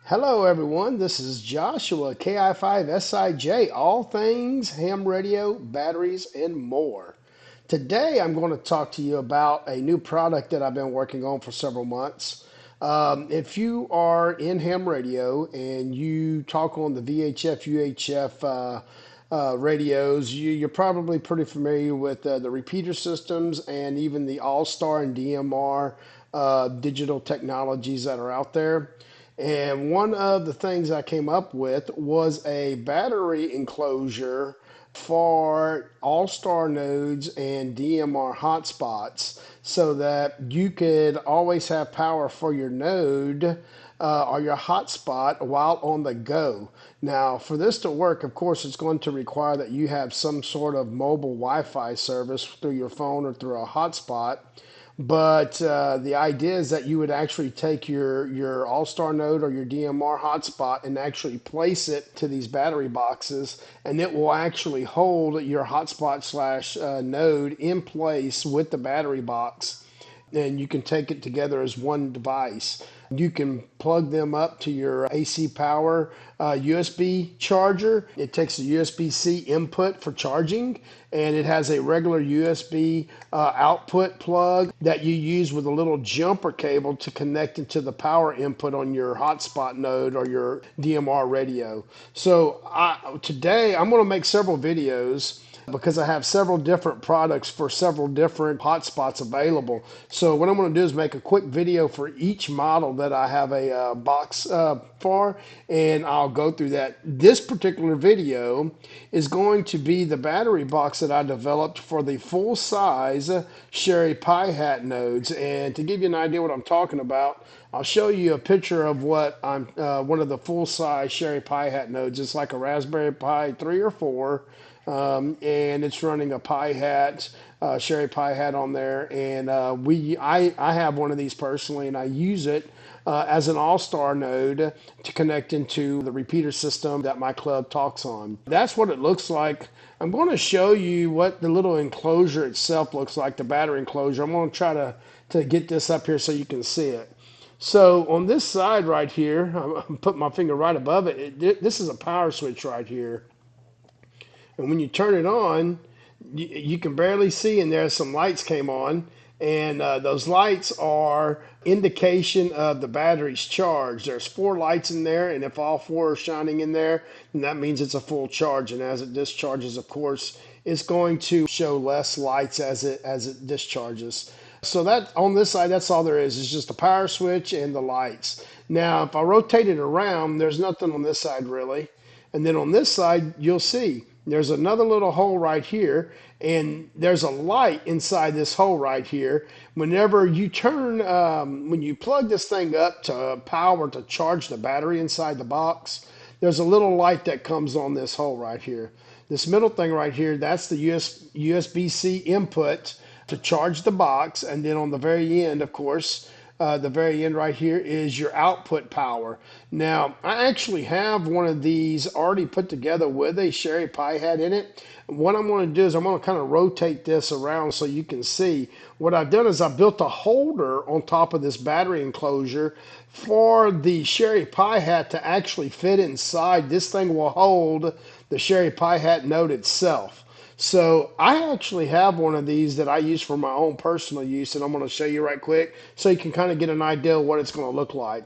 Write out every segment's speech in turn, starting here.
Hello, everyone. This is Joshua, KI5SIJ, all things ham radio, batteries, and more. Today, I'm going to talk to you about a new product that I've been working on for several months. If you are in ham radio and you talk on the VHF, UHF radios, you're probably pretty familiar with the repeater systems and even the AllStar and DMR digital technologies that are out there. And one of the things I came up with was a battery enclosure for AllStar nodes and DMR hotspots so that you could always have power for your node or your hotspot while on the go. Now, for this to work, of course, it's going to require that you have some sort of mobile Wi-Fi service through your phone or through a hotspot. But the idea is that you would actually take your AllStar node or your DMR hotspot and actually place it to these battery boxes, and it will actually hold your hotspot slash node in place with the battery box, and you can take it together as one device. You can plug them up to your AC power USB charger. It takes a USB-C input for charging, and it has a regular USB output plug that you use with a little jumper cable to connect into the power input on your hotspot node or your DMR radio. So today I'm going to make several videos because I have several different products for several different hotspots available. So what I'm going to do is make a quick video for each model that I have a box for, and I'll go through that. This particular video is going to be the battery box that I developed for the full-size Shari PiHat nodes. And to give you an idea what I'm talking about, I'll show you a picture of what I'm one of the full-size Shari PiHat nodes. It's like a Raspberry Pi 3 or 4. And it's running a PiHat, Shari PiHat on there, and I have one of these personally, and I use it as an AllStar node to connect into the repeater system that my club talks on. That's what it looks like. I'm going to show you what the little enclosure itself looks like, the battery enclosure. I'm going to try to get this up here so you can see it. So on this side right here, I'm putting my finger right above it. This is a power switch right here. And when you turn it on, you can barely see in there. Some lights came on, and those lights are indication of the battery's charge. There's 4 lights in there, and if all 4 are shining in there, then that means it's a full charge. And as it discharges, of course, it's going to show less lights as it discharges. So that on this side, that's all there is. It's just a power switch and the lights. Now, if I rotate it around, there's nothing on this side really. And then on this side, you'll see there's another little hole right here, and there's a light inside this hole right here. Whenever you turn, when you plug this thing up to power to charge the battery inside the box, there's a little light that comes on this hole right here. This middle thing right here, that's the USB-C input to charge the box, and then on the very end, of course, the very end right here is your output power. Now, I actually have one of these already put together with a Shari PiHat in it. What I'm going to do is I'm going to kind of rotate this around so you can see. What I've done is I built a holder on top of this battery enclosure for the Shari PiHat to actually fit inside. This thing will hold the Shari PiHat node itself. So I actually have one of these that I use for my own personal use, and I'm going to show you right quick so you can kind of get an idea of what it's going to look like.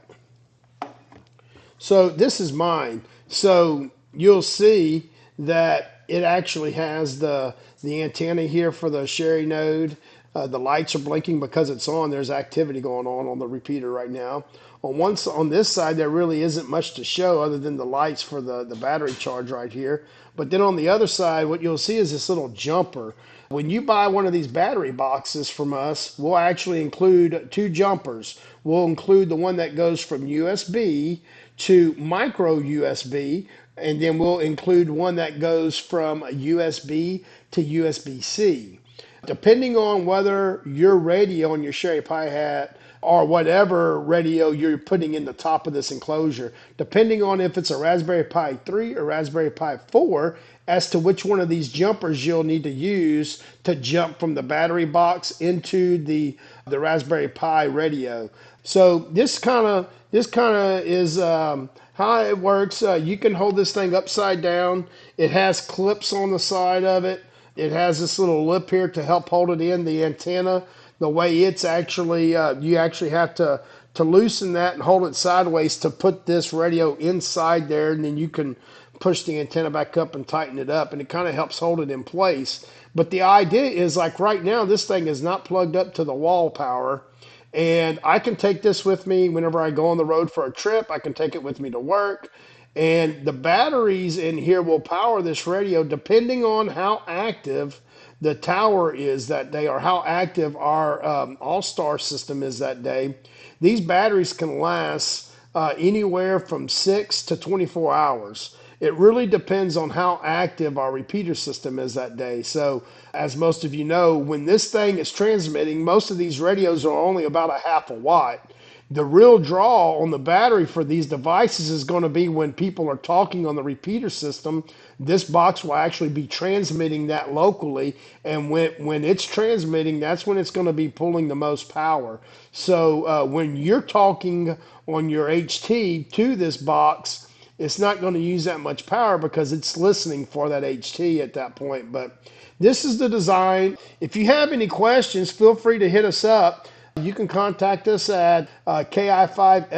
So this is mine. So you'll see that it actually has the antenna here for the Shari node. The lights are blinking because it's on. There's activity going on the repeater right now. On this side, there really isn't much to show other than the lights for the battery charge right here. But then on the other side, what you'll see is this little jumper. When you buy one of these battery boxes from us, we'll actually include 2 jumpers. We'll include the one that goes from USB to micro USB, and then we'll include one that goes from USB to USB-C. Depending on whether your radio on your Shari PiHat or whatever radio you're putting in the top of this enclosure, depending on if it's a Raspberry Pi 3 or Raspberry Pi 4, as to which one of these jumpers you'll need to use to jump from the battery box into the the Raspberry Pi radio. So this kind of is how it works. You can hold this thing upside down. It has clips on the side of it. It has this little lip here to help hold it in the antenna. The way it's actually, you actually have to loosen that and hold it sideways to put this radio inside there, and then you can push the antenna back up and tighten it up, and it kind of helps hold it in place. But the idea is, like right now, this thing is not plugged up to the wall power, and I can take this with me whenever I go on the road for a trip. I can take it with me to work, and the batteries in here will power this radio depending on how active the tower is that day, or how active our AllStar system is that day. These batteries can last anywhere from 6 to 24 hours. It really depends on how active our repeater system is that day. So, as most of you know, when this thing is transmitting, most of these radios are only about a half a watt. The real draw on the battery for these devices is going to be when people are talking on the repeater system. This box will actually be transmitting that locally, and when it's transmitting, that's when it's going to be pulling the most power. So when you're talking on your HT to this box, it's not going to use that much power because it's listening for that HT at that point. But this is the design. If you have any questions, feel free to hit us up. You can contact us at ki5sij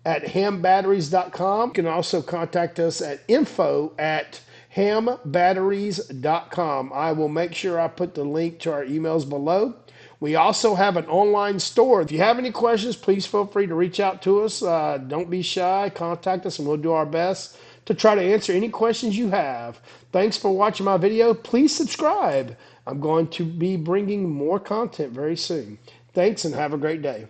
at hambatteries.com. You can also contact us at info@hambatteries.com. I will make sure I put the link to our emails below. We also have an online store. If you have any questions, please feel free to reach out to us. Don't be shy. Contact us, and we'll do our best to try to answer any questions you have. Thanks for watching my video. Please subscribe. I'm going to be bringing more content very soon. Thanks, and have a great day.